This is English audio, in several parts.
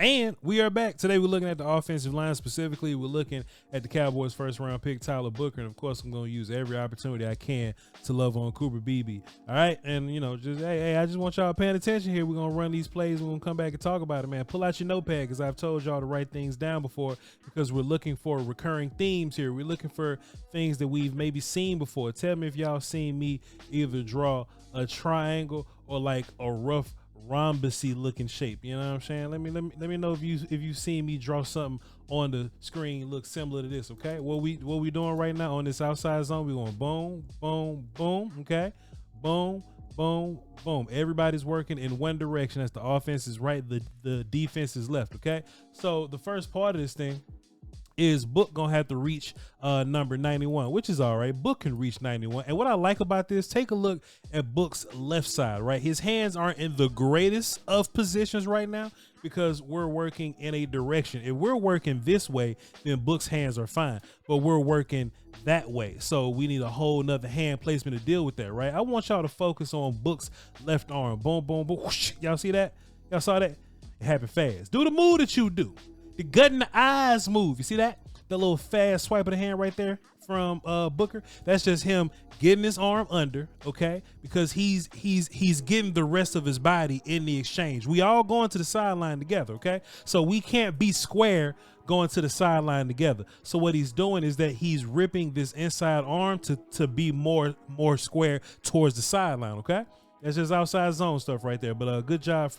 And we are back. Today we're looking at the offensive line. Specifically, we're looking at the Cowboys' first-round pick, Tyler Booker. And, of course, I'm going to use every opportunity I can to love on Cooper Beebe. All right? And, just, hey, I just want y'all paying attention here. We're going to run these plays. We're going to come back and talk about it, man. Pull out your notepad because I've told y'all to write things down before because we're looking for recurring themes here. We're looking for things that we've maybe seen before. Tell me if y'all seen me either draw a triangle or like a rough rhombusy looking shape. You know what I'm saying? Let me know if you seen me draw something on the screen look similar to this. Okay, what we doing right now on this outside zone, we going boom, boom, boom. Okay, boom, boom, boom. Everybody's working in one direction. As the offense is right, the defense is left. Okay, so the first part of this thing is Book gonna have to reach number 91, which is all right. Book can reach 91. And what I like about this, take a look at Book's left side, right? His hands aren't in the greatest of positions right now because we're working in a direction. If we're working this way, then Book's hands are fine, but we're working that way. So we need a whole nother hand placement to deal with that, right? I want y'all to focus on Book's left arm. Boom, boom, boom. Whoosh. Y'all see that? Y'all saw that? It happened fast. Do the move that you do. The gut and the eyes move. You see that? The little fast swipe of the hand right there from Booker. That's just him getting his arm under, okay? Because he's getting the rest of his body in the exchange. We all going to the sideline together, okay? So we can't be square going to the sideline together. So what he's doing is that he's ripping this inside arm to be more square towards the sideline, okay? That's just outside zone stuff right there. But good job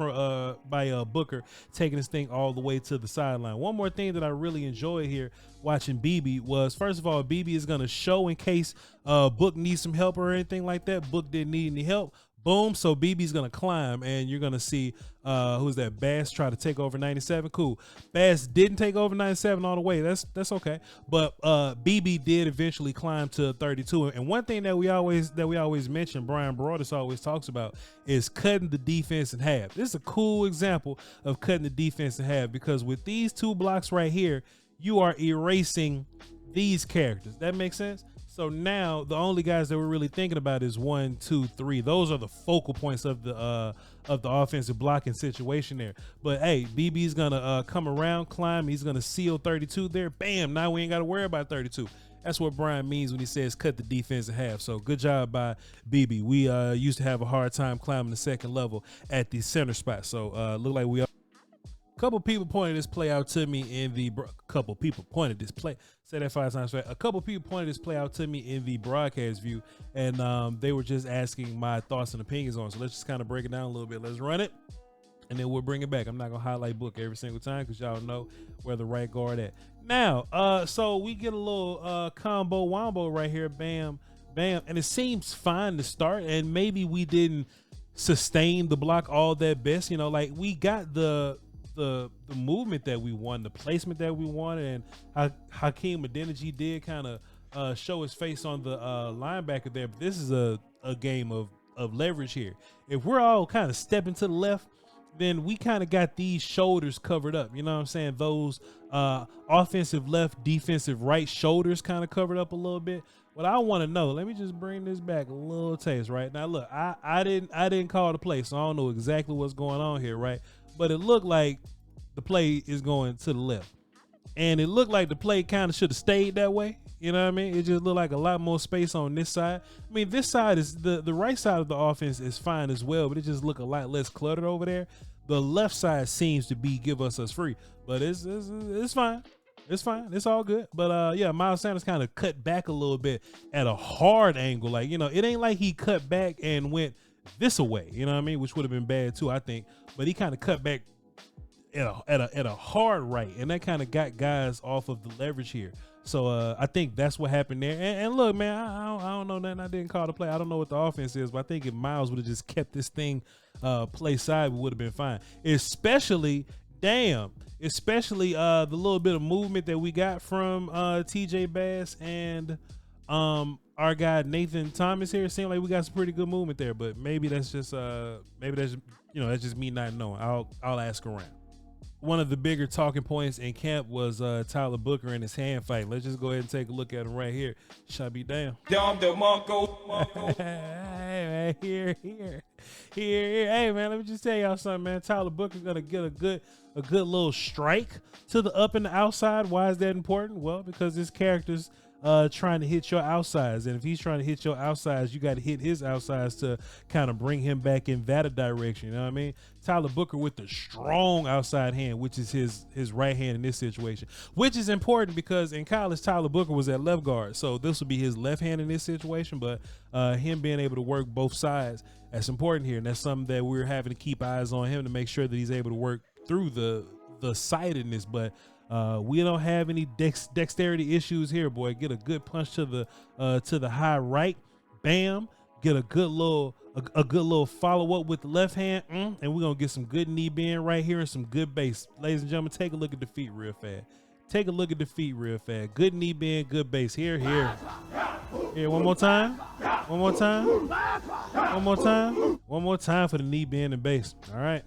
by Booker taking this thing all the way to the sideline. One more thing that I really enjoyed here watching Beebe was, first of all, Beebe is going to show in case Book needs some help or anything like that. Book didn't need any help. Boom. So Beebe's going to climb, and you're going to see who's that? Bass try to take over 97. Cool. Bass didn't take over 97 all the way. That's okay. But Beebe did eventually climb to 32. And one thing that we always mention, Brian Broadus always talks about, is cutting the defense in half. This is a cool example of cutting the defense in half because with these two blocks right here, you are erasing these characters. That makes sense? So now the only guys that we're really thinking about is 1, 2, 3. Those are the focal points of the offensive blocking situation there. But hey, BB's gonna come around, climb. He's gonna seal 32 there. Bam! Now we ain't got to worry about 32. That's what Brian means when he says cut the defense in half. So good job by BB. We used to have a hard time climbing the second level at the center spot. So look like we are. A couple people pointed this play out to me in the Say that 5 times fast. A couple people pointed this play out to me in the broadcast view, and they were just asking my thoughts and opinions on it. So let's just kind of break it down a little bit. Let's run it, and then we'll bring it back. I'm not gonna highlight Book every single time because y'all know where the right guard at. Now, so we get a little combo wombo right here. Bam, bam, and it seems fine to start, and maybe we didn't sustain the block all that best. Like we got the movement that we wanted, the placement that we wanted, and Hakeem Adeniji did kind of show his face on the linebacker there. But this is a game of leverage here. If we're all kind of stepping to the left, then we kind of got these shoulders covered up. You know what I'm saying? Those offensive left, defensive right shoulders kind of covered up a little bit. What I want to know, let me just bring this back a little taste right now. Look, I didn't call the play, so I don't know exactly what's going on here, right? But it looked like the play is going to the left. And it looked like the play kind of should have stayed that way. You know what I mean? It just looked like a lot more space on this side. I mean, this side is the right side of the offense is fine as well, but it just looked a lot less cluttered over there. The left side seems to give us free, but it's fine. It's fine. It's all good. But yeah, Miles Sanders kind of cut back a little bit at a hard angle. Like, it ain't like he cut back and went this away, you know what I mean? Which would have been bad too, I think. But he kind of cut back at a hard right, and that kind of got guys off of the leverage here. So I think that's what happened there. And look, man, I don't know nothing. I didn't call the play. I don't know what the offense is, but I think if Miles would have just kept this thing play side, we would have been fine. Especially the little bit of movement that we got from TJ Bass and our guy Nathan Thomas here. It seemed like we got some pretty good movement there, but maybe that's just that's just me not knowing. I'll ask around. one of the bigger talking points in camp was Tyler Booker and his hand fight. Let's just go ahead and take a look at him right here. Shall be damn. Hey, man, here. Hey, man, let me just tell y'all something, man. Tyler Booker's gonna get a good little strike to the up and the outside. Why is that important? Well, because this character's trying to hit your outsides, and if he's trying to hit your outsides, you got to hit his outsides to kind of bring him back in that direction. You know what I mean? Tyler Booker with the strong outside hand, which is his right hand in this situation, which is important because in college Tyler Booker was at left guard, so this will be his left hand in this situation. But him being able to work both sides, that's important here, and that's something that we're having to keep eyes on him to make sure that he's able to work through the sidedness. But we don't have any dexterity issues here, boy. Get a good punch to the high right, bam. Get a good little follow up with the left hand, and we're gonna get some good knee bend right here and some good base. Ladies and gentlemen, take a look at the feet real fast. Take a look at the feet real fast. Good knee bend, good base. Here. One more time. One more time for the knee bend and base. All right.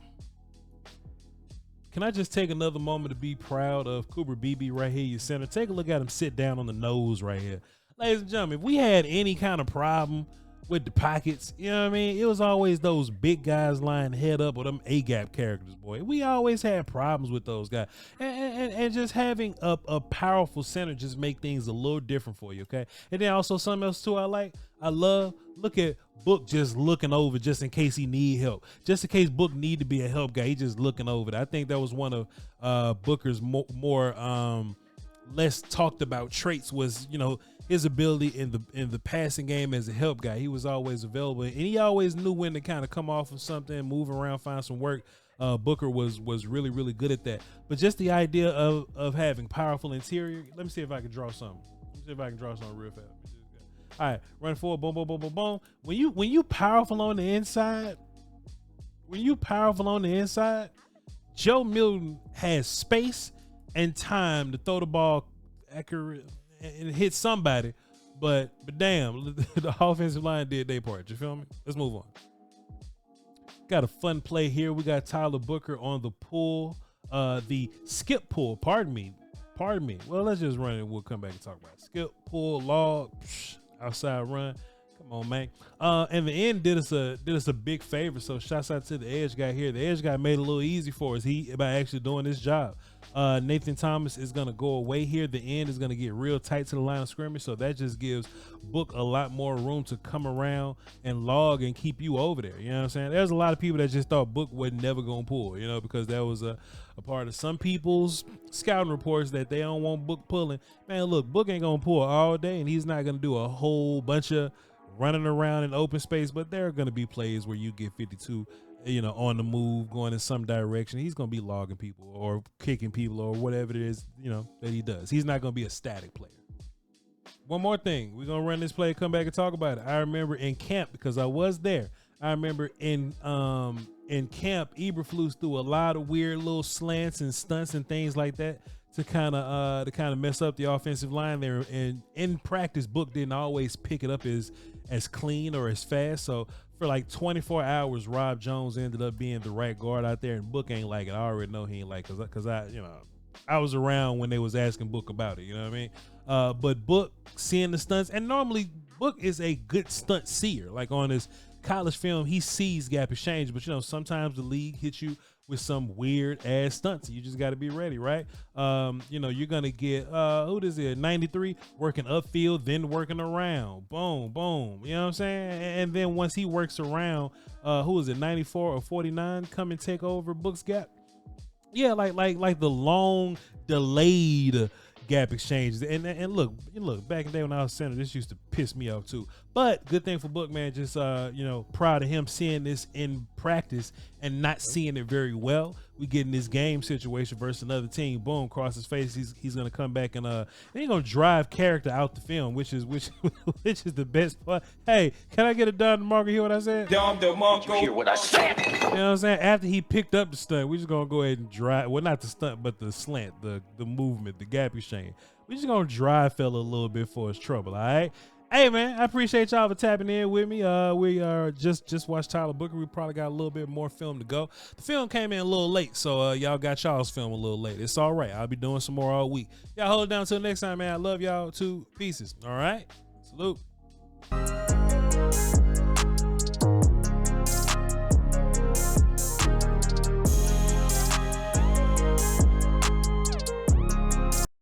Can I just take another moment to be proud of Cooper Beebe right here, your center? Take a look at him sit down on the nose right here. Ladies and gentlemen, if we had any kind of problem with the pockets, you know what I mean? It was always those big guys lying head up with them A-gap characters, boy. We always had problems with those guys. And just having a powerful center just make things a little different for you, okay? And then also something else too I love, look at Book just looking over just in case he need help. Just in case Book need to be a help guy, he just looking over. I think that was one of Booker's more less talked about traits was, you know, his ability in the passing game as a help guy. He was always available, and he always knew when to kind of come off of something, move around, find some work. Booker was really, really good at that. But just the idea of having powerful interior. Let me see if I can draw something. Real fast. All right, running forward, boom, boom, boom, boom, boom. When you powerful on the inside, Joe Milton has space and time to throw the ball accurate and hit somebody, but damn, the offensive line did their part. You feel me? Let's move on. Got a fun play here. We got Tyler Booker on the pull, the skip pull. Pardon me. Well, let's just run it and we'll come back and talk about it. Skip, pull, log, outside run. Come on, man. And the end did us a big favor. So shouts out to the edge guy here. The edge guy made it a little easy for us. By actually doing this job. Nathan Thomas is going to go away here. The end is going to get real tight to the line of scrimmage. So that just gives Book a lot more room to come around and log and keep you over there. You know what I'm saying? There's a lot of people that just thought Book was never going to pull, you know, because that was a part of some people's scouting reports that they don't want Book pulling. Man, look, Book ain't going to pull all day, and he's not going to do a whole bunch of running around in open space, but there are going to be plays where you get 52, you know, on the move, going in some direction. He's going to be logging people or kicking people or whatever it is, you know, that he does. He's not going to be a static player. One more thing. We're going to run this play, come back and talk about it. I remember in camp, because I was there, I remember in camp, Eberflus threw a lot of weird little slants and stunts and things like that to kind of mess up the offensive line there. And in practice, Book didn't always pick it up as clean or as fast. So for like 24 hours, Rob Jones ended up being the right guard out there, and Book ain't like it. I already know he ain't like it because I was around when they was asking Book about it. You know what I mean? But Book seeing the stunts, and normally Book is a good stunt seer. Like on his college film, he sees gap exchange, but you know, sometimes the league hits you with some weird ass stunts. You just got to be ready, right? You know, you're gonna get who is it? 93 working upfield, then working around. Boom, boom. You know what I'm saying? And then once he works around, who is it? 94 or 49 come and take over Book's gap. Yeah, like the long delayed gap exchanges. And look, back in the day when I was center, this used to piss me off too. But good thing for Book, man, just proud of him seeing this in practice and not seeing it very well. We get in this game situation versus another team, boom, cross his face. He's gonna come back and he's gonna drive character out the film, which is the best part. Hey, can I get it done, DeMarco? Hear what I said? Did you hear what I said? You know what I'm saying? After he picked up the stunt, we're just gonna go ahead and drive. Well, not the stunt, but the slant, the movement, the gap exchange. We're just gonna drive fella a little bit for his trouble. All right. Hey man, I appreciate y'all for tapping in with me. We are just watched Tyler Booker. We probably got a little bit more film to go. The film came in a little late, so y'all got y'all's film a little late. It's all right. I'll be doing some more all week. Y'all hold it down until next time, man. I love y'all. 2 pieces. All right. Salute.